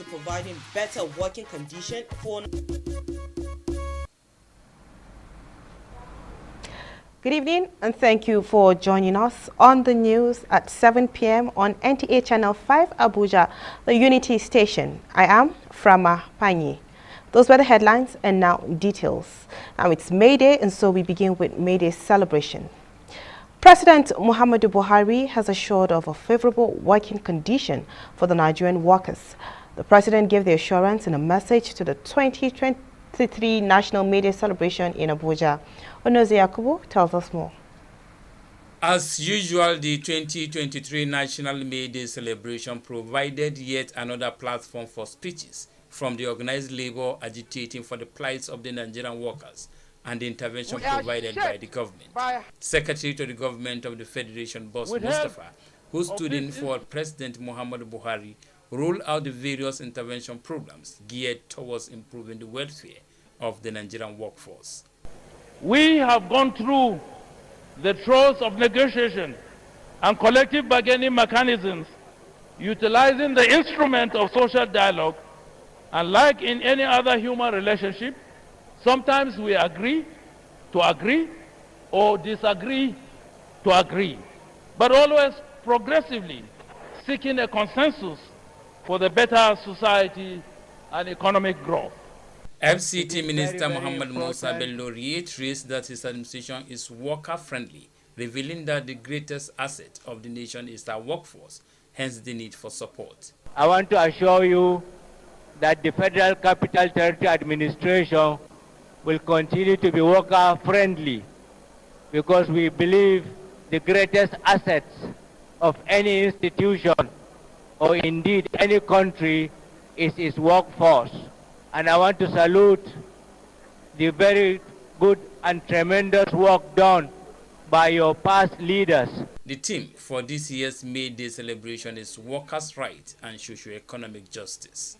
to providing better working conditions for... Good evening and thank you for joining us on the news at 7 p.m. on NTA Channel 5 Abuja, the Unity Station. I am Frama Panyi. Those were the headlines and now details. Now it's May Day and so we begin with May Day celebration. President Muhammadu Buhari has assured of a favorable working condition for the Nigerian workers. The president gave the assurance in a message to the 2023 National May Day celebration in Abuja. Onoze Yakubu tells us more. As usual, the 2023 National May Day celebration provided yet another platform for speeches from the organized labor agitating for the plights of the Nigerian workers and the intervention provided by the government. Secretary to the government of the Federation, Boss Mustafa, who stood in for President Muhammadu Buhari, rolled out the various intervention programs geared towards improving the welfare of the Nigerian workforce. We have gone through the throes of negotiation and collective bargaining mechanisms, utilizing the instrument of social dialogue, and like in any other human relationship, sometimes we agree or disagree to agree, but always progressively seeking a consensus for the better society and economic growth. FCT Minister Muhammad Musa Bello reiterates that his administration is worker-friendly, revealing that the greatest asset of the nation is our workforce, hence the need for support. I want to assure you that the Federal Capital Territory Administration will continue to be worker-friendly because we believe the greatest assets of any institution or indeed any country is its workforce. And I want to salute the very good and tremendous work done by your past leaders. The theme for this year's May Day celebration is workers' rights and socio-economic justice.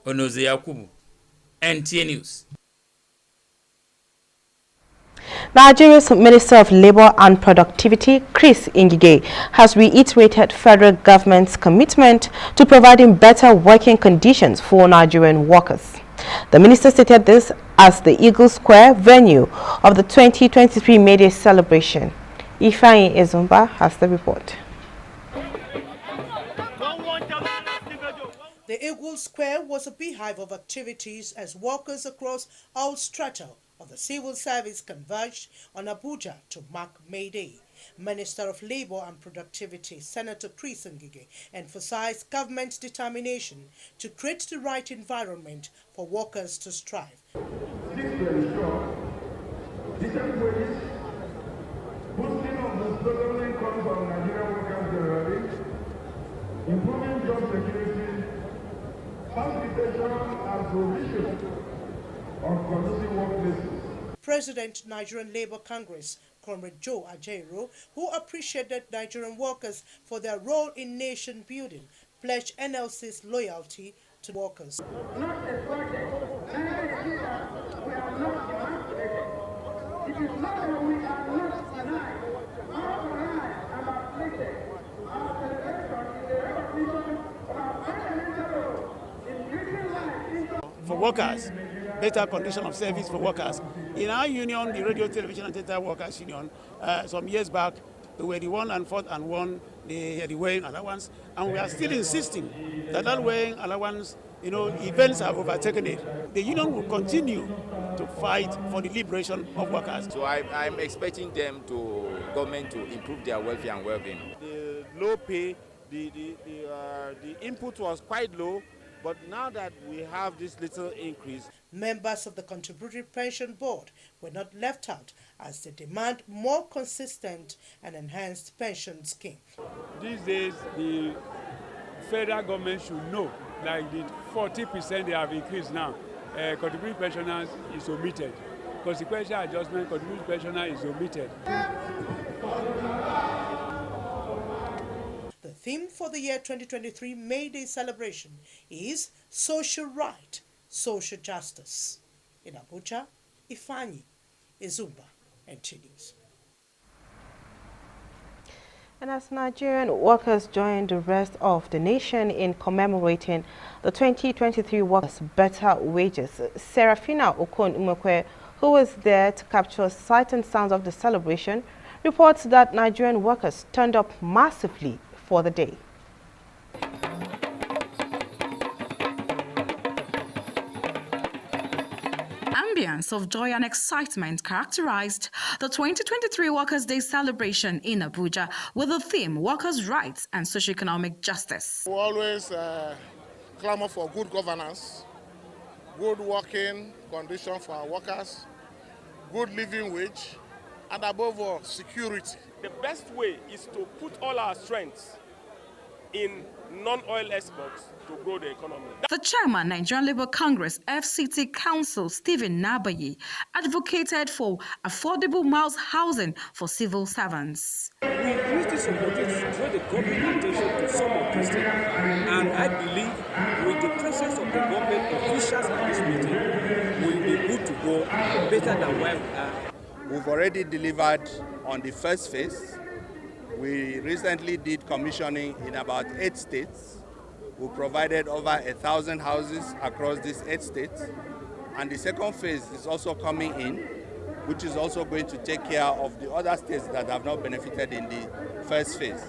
Onoze Yakubu, NTA News. Nigeria's Minister of Labour and Productivity, Chris Ngige, has reiterated federal government's commitment to providing better working conditions for Nigerian workers. The minister stated this as the Eagle Square venue of the 2023 May Day celebration. Ifeanyi Ezumba has the report. The Eagle Square was a beehive of activities as workers across all strata of the civil service converged on Abuja to mark May Day. Minister of Labour and Productivity, Senator Chris Ngige, emphasized government's determination to create the right environment for workers to strive. This will ensure decent wages, boosting of the struggling incomes of Nigerian workers generally, improving job security, facilitation and provision of conducive workplaces. President Nigerian Labour Congress, Comrade Joe Ajaero, who appreciated Nigerian workers for their role in nation building, pledged NLC's loyalty to workers. Not a project, neither is it that we are not evacuated. It is not that we are not denied. Our denied and afflicted. Our celebration is a recognition of our fundamental role in bringing life into for workers, better condition of service for workers. In our union, the Radio, Television and Theatre Workers Union, some years back, we were the one and fourth and won the weighing allowance, and we are still insisting that that weighing allowance, events have overtaken it. The union will continue to fight for the liberation of workers. So I'm expecting government to improve their welfare and well-being. The low pay, the input was quite low. But now that we have this little increase, members of the Contributory Pension Board were not left out as they demand more consistent and enhanced pension scheme. These days, the federal government should know, like the 40% they have increased now, contributory pensioners is omitted. Consequential adjustment, contributory pensioner is omitted. The theme for the year 2023 May Day celebration is social right, social justice. In Abuja, Ifeanyi Ezumba, NTA News. And as Nigerian workers join the rest of the nation in commemorating the 2023 Workers' Better Wages, Serafina Okon-Umekwe, who was there to capture sight and sounds of the celebration, reports that Nigerian workers turned up massively for the day. Ambience of joy and excitement characterized the 2023 Workers' Day celebration in Abuja with the theme Workers' Rights and Socioeconomic Justice. We always clamor for good governance, good working conditions for our workers, good living wage, and above all, security. The best way is to put all our strengths in non-oil exports to grow the economy. The chairman, Nigerian Labour Congress FCT Council, Stephen Nabayi, advocated for affordable miles housing for civil servants. We use this opportunity to draw the government attention to some of these things, and I believe with the presence of the government officials at this meeting, we'll be good to go, better than where we are. We've already delivered on the first phase. We recently did commissioning in about 8 states. We provided over 1,000 houses across these 8 states. And the second phase is also coming in, which is also going to take care of the other states that have not benefited in the first phase.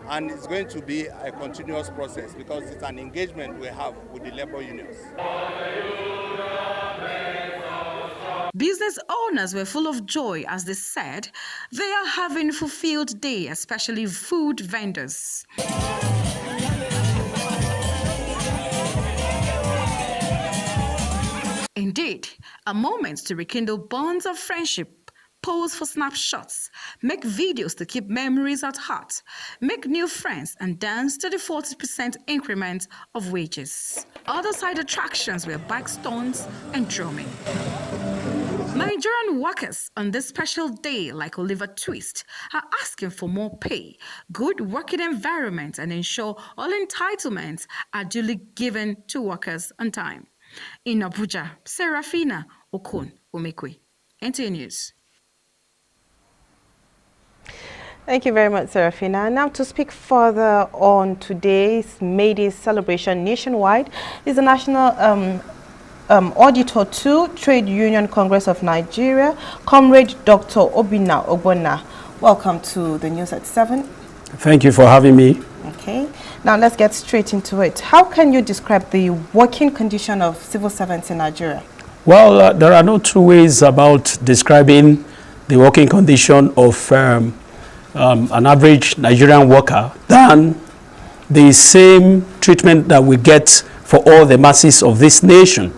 And it's going to be a continuous process because it's an engagement we have with the labor unions. Business owners were full of joy as they said they are having a fulfilled day, especially food vendors. Indeed, a moment to rekindle bonds of friendship, pose for snapshots, make videos to keep memories at heart, make new friends and dance to the 40% increment of wages. Other side attractions were bike stunts and drumming. Nigerian workers on this special day, like Oliver Twist, are asking for more pay, good working environment, and ensure all entitlements are duly given to workers on time. In Abuja, Serafina Okon-Umekwe, NTA News. Thank you very much, Serafina. Now to speak further on today's May Day celebration nationwide is the National Auditor to Trade Union Congress of Nigeria, Comrade Dr. Obinna Ogbonna. Welcome to the news at 7. Thank you for having me. Okay, now let's get straight into it. How can you describe the working condition of civil servants in Nigeria? Well, there are no two ways about describing the working condition of an average Nigerian worker than the same treatment that we get for all the masses of this nation.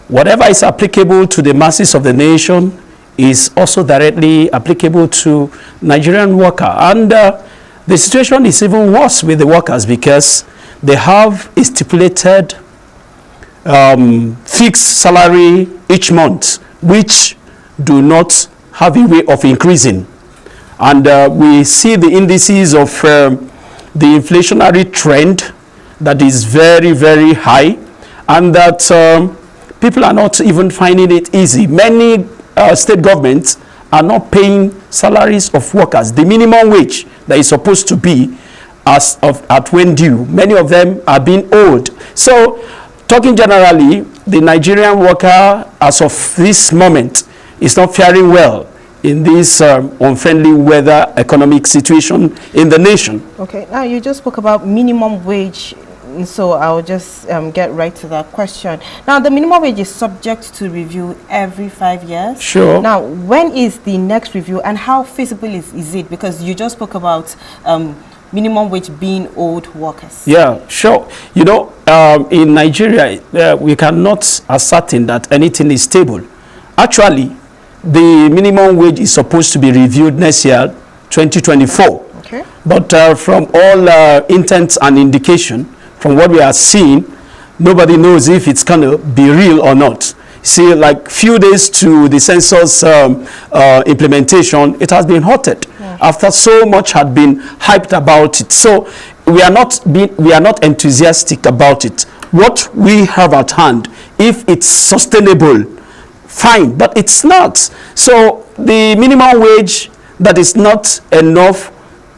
Whatever is applicable to the masses of the nation is also directly applicable to Nigerian worker. And the situation is even worse with the workers because they have a stipulated fixed salary each month, which do not have a way of increasing. And we see the indices of the inflationary trend that is very, very high, and that people are not even finding it easy. Many state governments are not paying salaries of workers. The minimum wage that is supposed to be at when due, many of them are being owed. So, talking generally, the Nigerian worker, as of this moment, is not faring well in this unfriendly weather economic situation in the nation. Okay, now you just spoke about minimum wage. So I'll just get right to that question. Now, the minimum wage is subject to review every 5 years. Sure. Now, when is the next review and how feasible is it? Because you just spoke about minimum wage being owed workers. Yeah, sure. You know, in Nigeria, we cannot ascertain that anything is stable. Actually, the minimum wage is supposed to be reviewed next year, 2024. Okay. But from all intents and indication, from what we are seeing, nobody knows if it's going to be real or not. See, like few days to the census implementation, it has been halted after so much had been hyped about it. So we are not enthusiastic about it. What we have at hand, if it's sustainable, fine, but it's not. So the minimum wage that is not enough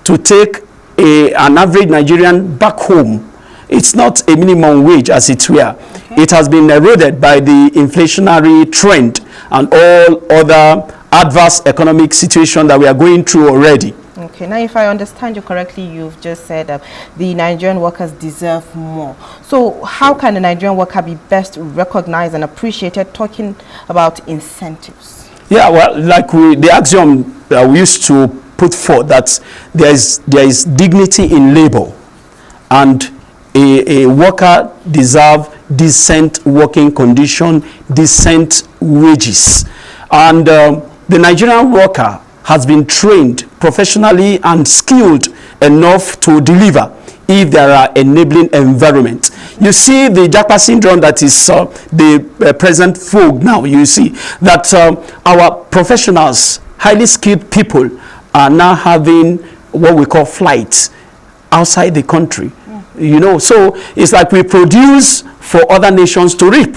to take an average Nigerian back home, it's not a minimum wage as it were. Okay. It has been eroded by the inflationary trend and all other adverse economic situation that we are going through already. Okay, now if I understand you correctly, you've just said that the Nigerian workers deserve more. So how can the Nigerian worker be best recognized and appreciated, talking about incentives? Yeah, well, like the axiom we used to put forth, that there is dignity in labor, and a worker deserves decent working condition, decent wages. And the Nigerian worker has been trained professionally and skilled enough to deliver if there are enabling environment. You see the Japa syndrome that is the present vogue now. You see that our professionals, highly skilled people, are now having what we call flights outside the country. You know, so it's like we produce for other nations to reap.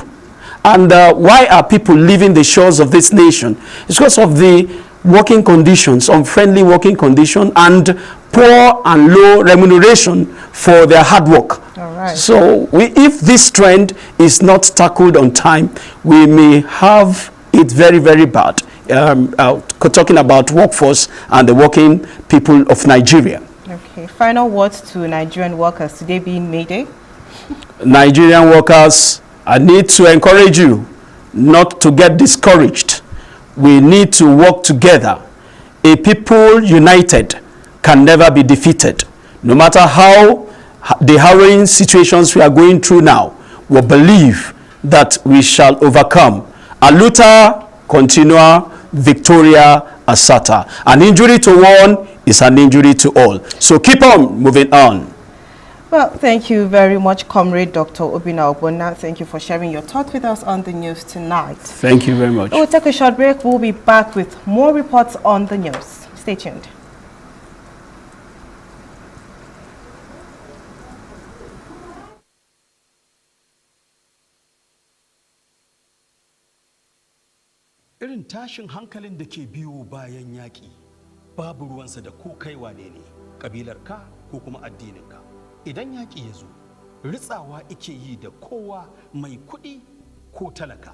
And why are people leaving the shores of this nation? It's because of the working conditions, unfriendly working conditions, and poor and low remuneration for their hard work. All right. So if this trend is not tackled on time, we may have it very, very bad. Talking about workforce and the working people of Nigeria. Okay, final words to Nigerian workers today being May Day. Nigerian workers, I need to encourage you not to get discouraged. We need to work together. A people united can never be defeated. No matter how the harrowing situations we are going through now, we believe that we shall overcome. Aluta continua, Victoria Asata. An injury to one is an injury to all. So keep on moving on. Well, thank you very much, Comrade Dr. Obinna Ogbonna. Thank you for sharing your thoughts with us on the news tonight. Thank you very much. We'll take a short break. We'll be back with more reports on the news. Stay tuned. Irin tashin hankalin da ke biyo bayan yaƙi babu ruwansa da ko kai wane ne, ƙabilarka ko kuma addininka. Idan yaƙi ya zo, ritsawa ike yi da kowa, mai kuɗi ko talaka.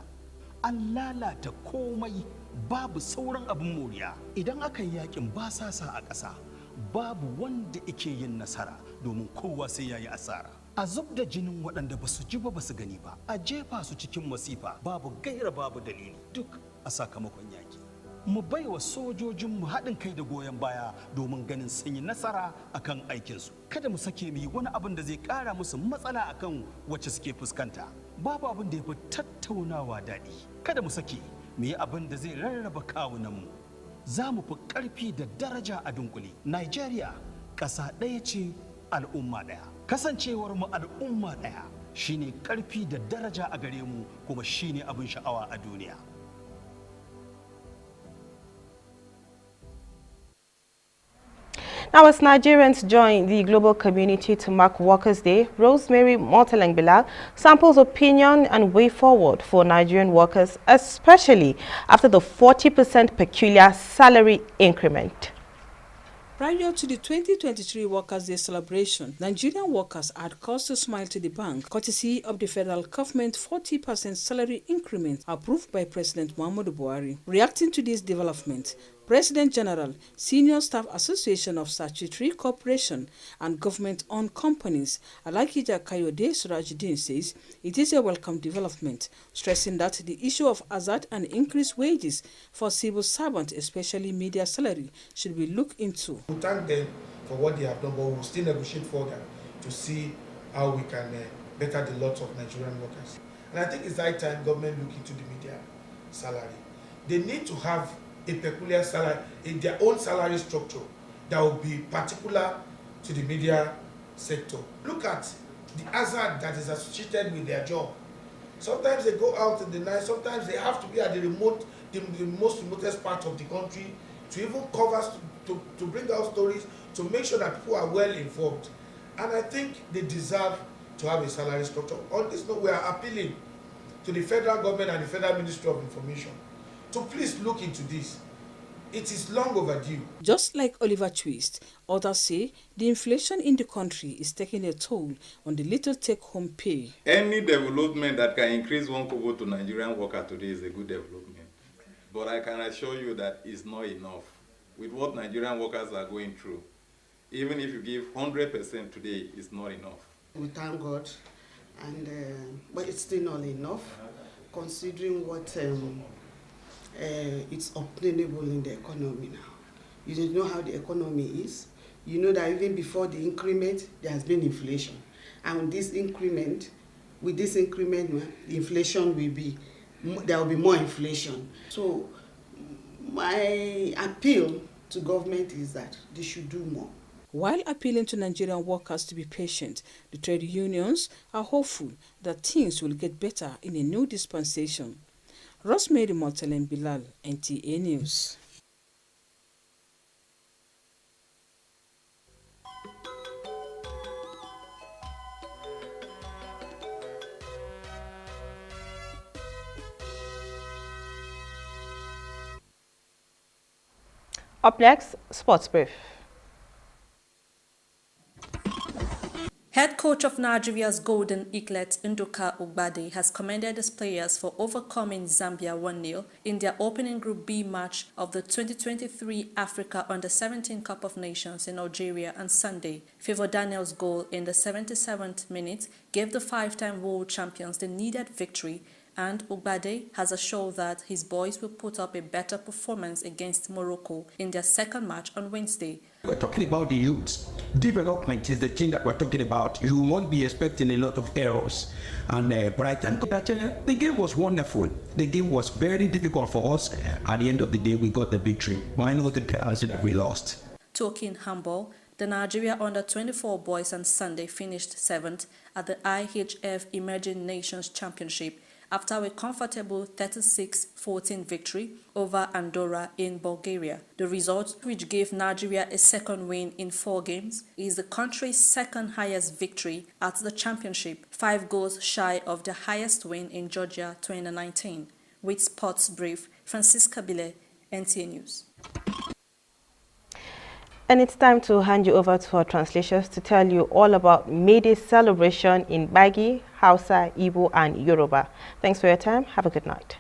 An lalata komai, babu sauran abin moriya. Idan aka yi yaƙin basasa a ƙasa, babu wanda ike yin nasara, domin kowa sai ya yi asara. A zub da jinin waɗanda ba su ji ba su gani ba, a jefa su cikin masifa, babu gaira babu dalili, duk a sakamakon yaƙi. Mu baiwa sojojinmu haɗin kai da goyon baya domin ganin sun yi nasara akan aikinsu. Kada mu sake mu yi wani abin da zai ƙara musu matsala akan wacce suke fuskanta. Babu abin da ya fi tattaunawa daɗi. Kada mu sake mu yi abin da zai rarraba kawunanmu. Za mu fi ƙarfi da daraja a dunkule. Nigeria ƙasa ɗaya ce, al'umma ɗaya. Kasancewar mu al'umma ɗaya shine ƙarfi da daraja a gare mu, kuma shine abin sha'awa a duniya. Now, as Nigerians join the global community to mark Workers' Day, Rosemary Motelang-Bilal samples opinion and way forward for Nigerian workers, especially after the 40% peculiar salary increment. Prior to the 2023 Workers' Day celebration, Nigerian workers had cause to smile to the bank, courtesy of the federal government 40% salary increment approved by President Muhammadu Buhari. Reacting to this development, President General, Senior Staff Association of Statutory Corporation and Government-Owned Companies, Alakija Kayode Surajuddin, says it is a welcome development, stressing that the issue of hazard and increased wages for civil servants, especially media salary, should be looked into. We thank them for what they have done, but we will still negotiate further to see how we can better the lot of Nigerian workers. And I think it's high time government look into the media salary. They need to have a peculiar salary, in their own salary structure that will be particular to the media sector. Look at the hazard that is associated with their job. Sometimes they go out in the night, sometimes they have to be at the most remotest part of the country to even cover, to bring out stories, to make sure that people are well informed. And I think they deserve to have a salary structure. On this note, we are appealing to the federal government and the Federal Ministry of Information to please look into this. It is long overdue. Just like Oliver Twist, others say the inflation in the country is taking a toll on the little take-home pay. Any development that can increase 1 kobo to Nigerian worker today is a good development. But I can assure you that it's not enough. With what Nigerian workers are going through, even if you give 100% today, it's not enough. We thank God, and but it's still not enough, considering what it's obtainable in the economy now. You don't know how the economy is. You know that even before the increment, there has been inflation, and with this increment, the inflation will be, there will be more inflation. So my appeal to government is that they should do more. While appealing to Nigerian workers to be patient, the trade unions are hopeful that things will get better in a new dispensation. Rosemary Motelem Bilal, NTA News. Up next, Sports Brief. Head coach of Nigeria's Golden Eaglet, Nduka Ugbade, has commended his players for overcoming Zambia 1-0 in their opening Group B match of the 2023 Africa Under-17 Cup of Nations in Algeria on Sunday. Favor Daniel's goal in the 77th minute gave the five-time world champions the needed victory, and Ugbade has assured that his boys will put up a better performance against Morocco in their second match on Wednesday. We're talking about the youths. Development is the thing that we're talking about. You won't be expecting a lot of errors. And Brighton, the game was wonderful. The game was very difficult for us. At the end of the day, we got the victory. Why not that we lost? Talking handball, the Nigeria Under-24 boys on Sunday finished 7th at the IHF Emerging Nations Championship after a comfortable 36-14 victory over Andorra in Bulgaria. The result, which gave Nigeria a second win in 4 games, is the country's second highest victory at the championship, 5 goals shy of the highest win in Georgia 2019. With Sports Brief, Francisca Bile, NTA News. And it's time to hand you over to our translators to tell you all about May Day celebration in Bagi, Hausa, Igbo, and Yoruba. Thanks for your time. Have a good night.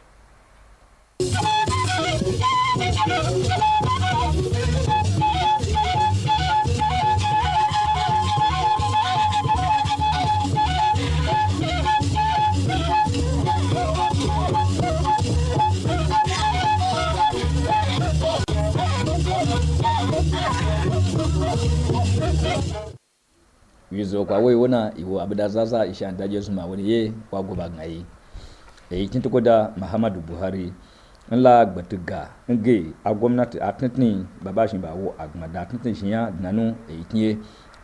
Wizo kwa wona iwo abudazaza ishandaje zuma woni ye kwa goba ngai e tintokoda Muhammadu Buhari nla gbatuga nge a gwamnati atintini babashin bawo agmada atintini shiya nanu e tinye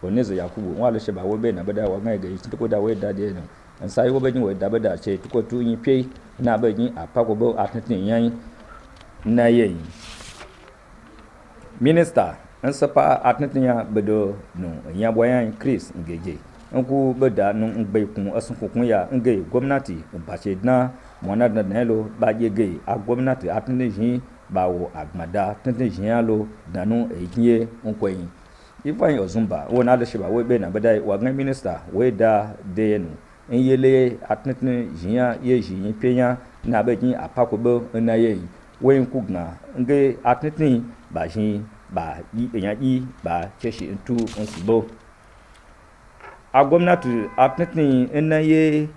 oneze Yakubu wala she bawo be na bada wa ngai ga tintokoda we dade no ansai wo bejin we dabada che tukotu yin pe na bejin apako bo atintini yan na ye Minister Nsapa atnetinya bedo no nyaboyan Chris Ngeje nku beda no ngbekun asunkun ya nge gwamnati bache na mona na nelo baje ge a gwamnati atnejin bawo agmada atnejin alo danu ekinye nkwen Ifeanyi Ozumba wona da shiba we be na beda wa gan minister we da de no nyele atnejin ya yeji penya na bejin apakobo na ye we nkugna nge atnejin bajin ba yi ba cheshi ntu nsibo a gwamnati atnitin enaye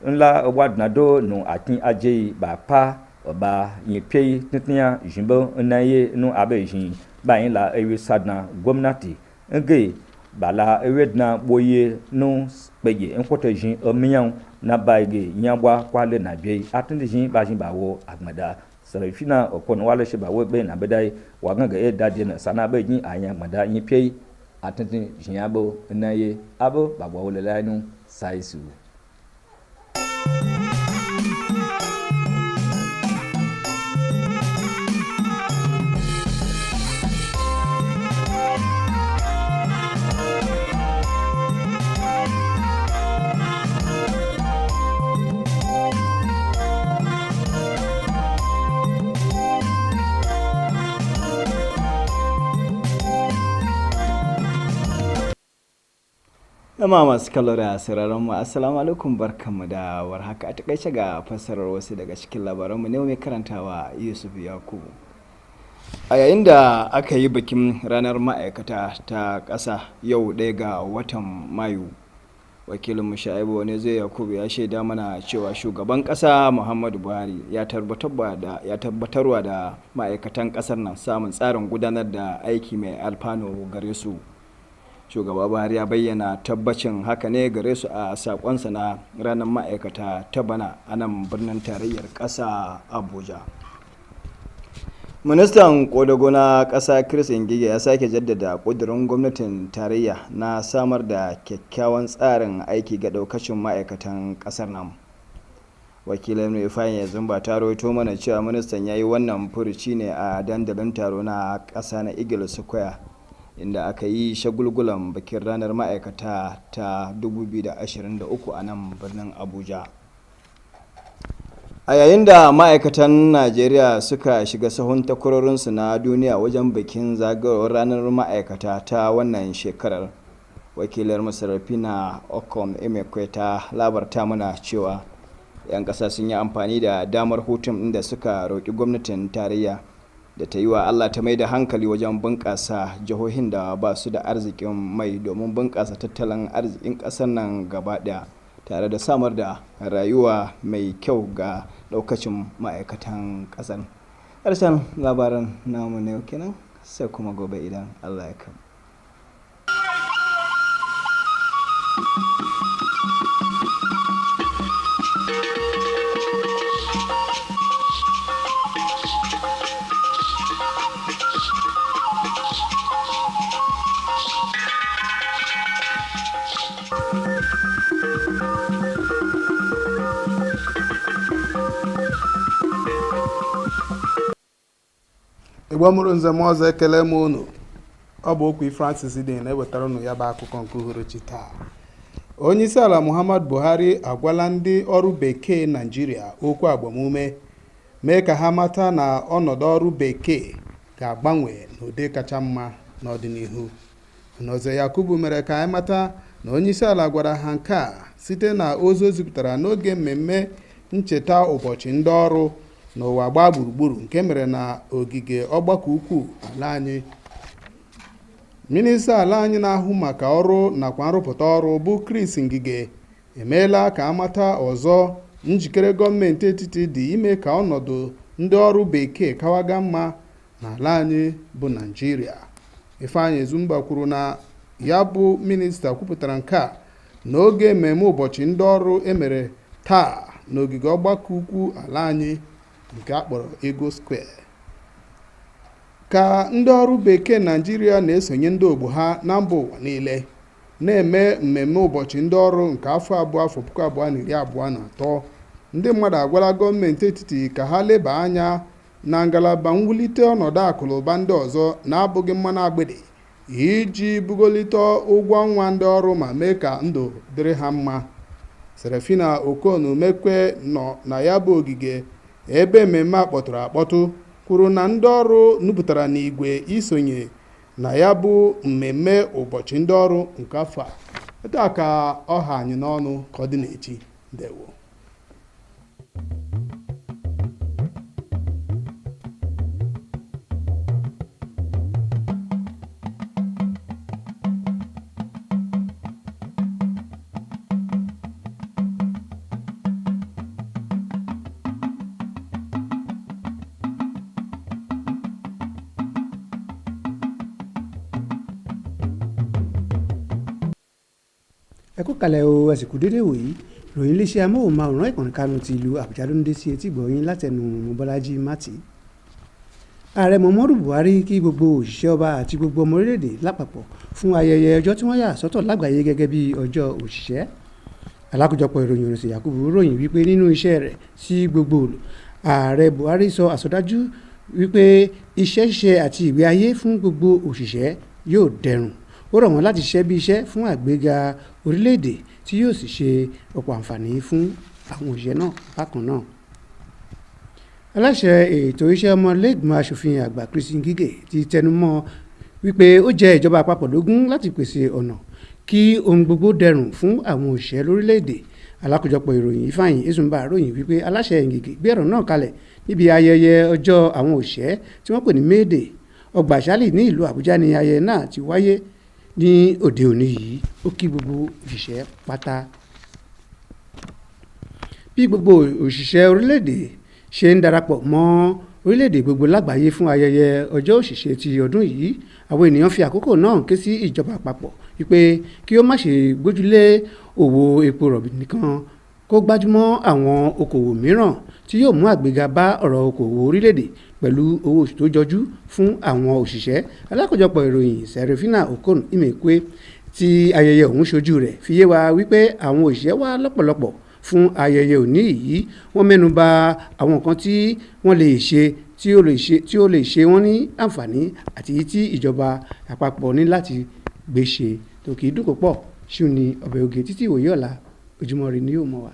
nla wadnado no atin aje ba pa ba yipe titinya jimbo enaye no abejin ba yin la ewe sadna gwamnati nge bala ewedna boye no peye enkotojin omiyan na baige nyabwa kwale na bi atindijin bajin bawo agmada Sarafina okon wala shi ba we na bedai wa ganga e dadi na sana be yin anya mada yin pei atintin jinyabo naye abo ba wa wala lanu saisu Yamma masu kallo da sauraron mu assalamu alaikum barkanmu da warhaka a takaice ga fassarar wasu daga cikin labaranmu ne mai karantawa Yusuf Yakubu. A yayin da aka yi bikin ranar ma'aikata ta ƙasa yau 1 ga watan Mayu, wakilin Shaibu ne zai Yakubu ya shaida mana cewa shugaban ƙasa Muhammadu Buhari ya tabbatarwa da ma'aikatan ƙasar nan samun tsarin gudanar da aiki mai alfano gare su. Shugaba Buhari ya bayyana tabbacin haka ne gare su a sakonsa na ranar ma'aikata ta bana a nan birnin tarayyar ƙasa Abuja. Ministan Kodago na ƙasa Chris Ngige ya sake jaddada ƙudurin gwamnatin tarayya na samar da kyakkyawan tsarin aiki ga ɗaukacin ma'aikatan ƙasar nan. Wakilin Rufayin Zumba ta rawaito mana cewa ministan ya yi wannan furuci ne a dandalin taro na ƙasa na Eagle Square, inda aka yi shagulgulan bikin ranar ma'aikata ta 2023 a nan birnin Abuja. A yayin da ma'aikatan Najeriya suka shiga sahun takwarorinsu na duniya wajen bikin zagayowar ranar ma'aikata ta wannan shekarar, wakilar Masarafina Okom Emekwe ta labarta mana cewa 'yan ƙasa sun yi amfani da damar hutun inda suka roƙi gwamnatin tarayya da ta yi wa Allah ta mai da hankali wajen bunƙasa jihohin da ba su da arzikin mai domin bunƙasa tattalin arzikin ƙasar nan gaba ɗaya tare da samar da rayuwa mai kyau ga ɗaukacin ma'aikatan ƙasar. Ƙarshen labaran namu ne kenan, sai kuma gobe idan Allah ya kama. Igbo mụrụ nze m ọzọ ekele m unu. Ọ bụ okwu Francis dị na-ewetara unu ya bụ akụkọ nke uhuruchi taa. Onyeisi ala Muhammadu Buhari agwala ndị ọrụ bekee Naịjirịa okwu agbamume mee ka ha mata na ọnọdụ ọrụ bekee ga-agbanwe n'ụdị kacha mma n'ọdịnihu. Nọze Yakubu mere ka anyị mata na onyeisi ala gwara ha nke a site na ozi o zipụtara n'oge mmemme ncheta ụbọchị ndị ọrụ n'ụwa gbaa gburugburu nke mere na ogige ọgbakọ ukwu ala anyị. Minista ala anyị na-ahụ maka ọrụ nakwa nrụpụta ọrụ bụ Chris Ngige emeela ka amata ọzọ njikere gọọmenti etiti dị ime ka ọnọdụ ndị ọrụ bekee kawaga mma n'ala anyị bụ Naịjirịa. Ifeanyi Ezumba kwuru na ya bụ minista kwupụtara nke a n'oge mmemme ụbọchị ndị ọrụ emere taa n'ogige ọgbakọ ukwu ala anyị nke akpọrọ Ego Square. Ka ndị ọrụ bekee Naịjirịa na-esonye ndị ogbo ha na mba ụwa niile na-eme mmemme ụbọchị ndị ọrụ nke afọ 2023, ndị mmadụ agwala gọọmenti etiti ka ha leba anya na ngalaba mwulite ọnọdụ akụnụba ndị ọzọ na-abụghị mmanụ agbịdị iji bugolite ụgwọ ọnwa ndị ọrụ ma mee ka ndụ dịrị ha mma. Serafina Okonu Mekwe nọ na ya bụ ogige ebe mmemme a kpọtụrụ akpọtụ kwuru na ndị ọrụ nupụtara n'igwe isonye na ya bụ mmemme ụbọchị ndị ọrụ nke afọ a. Etu ka ọha anyị n'ọnụ ka ọ dị n'echi. Ndewo. Ẹ kú kalẹ̀ o, àsìkò dédé wòyí ròyìn iléeṣẹ́ amóhùnmáwòrán ìkànnì Kánú ti ìlú Àbújá ló ń dé sí etí gbọ̀nyìn látẹnu Mọ́bọ́lájí Mátì. Ààrẹ Muhammadu Buhari kí gbogbo òṣìṣẹ́ ọba àti gbogbo ọmọ orílẹ̀-èdè lápapọ̀ fún ayẹyẹ ọjọ́ tí wọ́n yà sọ́tọ̀ lágbàáyé gẹ́gẹ́ bí ọjọ́ òṣìṣẹ́. Alákòjọpọ̀ ìròyìn Orísun Yakubu ròyìn wípé nínú iṣẹ́ rẹ̀ sí gbogbo òlò, Ààrẹ Buhari sọ àsọdájú wípé iṣẹ́ ṣíṣe àti ìgbé ayé fún gbogbo òṣìṣẹ́ yóò dẹrùn. Ó rọ̀ wọ́n láti ṣiṣẹ́ bí iṣẹ́ fún àgbéga orílẹ̀-èdè tí yóò sì ṣe ọ̀pọ̀ àǹfààní fún àwọn òṣìṣẹ́ náà bákan náà. Aláṣẹ ètò iṣẹ́ ọmọlẹ́gbìmọ̀ aṣòfin àgbà Chris Ngige ti tẹnumọ́ wípé ó jẹ́ ìjọba àpapọ̀ lógún láti pèsè ọ̀nà kí ohun gbogbo dẹrùn fún àwọn òṣìṣẹ́ lórílẹ̀‐èdè. Alákòjọpọ̀ ìròyìn Ifeanyi Ezumba ròyìn wípé aláṣẹ Ngige gbé ọ̀rọ̀ náà kalẹ̀ níbi ayẹyẹ ọjọ́ àwọn òṣìṣẹ́ tí wọ́n pè ní May Day. Ọgbà àṣálì ní ìlú Àbújá ni ayẹyẹ náà ti wáyé ní òde òní yìí. Ó kí gbogbo òṣìṣẹ́ pátá. Bí gbogbo òṣìṣẹ́ orílẹ̀-èdè ṣe ń darapọ̀ mọ́ orílẹ̀-èdè gbogbo lágbàáyé fún ayẹyẹ ọjọ́ òṣìṣẹ́ ti ọdún yìí, àwọn ènìyàn fi àkókò náà ké sí ìjọba àpapọ̀ wípé kí ó má ṣe gbójúlé òwò epo rọ̀bì nìkan, kó gbájúmọ́ àwọn okòwò mìíràn tí yóò mú àgbéga bá ọ̀rọ̀ okòwò orílẹ̀-èdè pẹ̀lú owó oṣù tó jọjú fún àwọn òṣìṣẹ́. Alákòjọpọ̀ ìròyìn Serafina Okon Imekwe tí ayẹyẹ ọ̀hún ṣojú rẹ̀ fi yé wa wípé àwọn òṣìṣẹ́ wá lọ́pọ̀lọpọ̀ fún ayẹyẹ òní yìí. Wọ́n mẹ́nu bà àwọn nǹkan tí wọ́n lè ṣe tí ó lè ṣe wọ́n ní àǹfààní àti tí ìjọba àpapọ̀ ní láti gbé ṣe. Tòkì dúkò pọ̀ ṣù ní ọbẹ̀ oge títí ìwòye ọ̀la. Ojúmọ́ ire ni yóò mọ́ wa.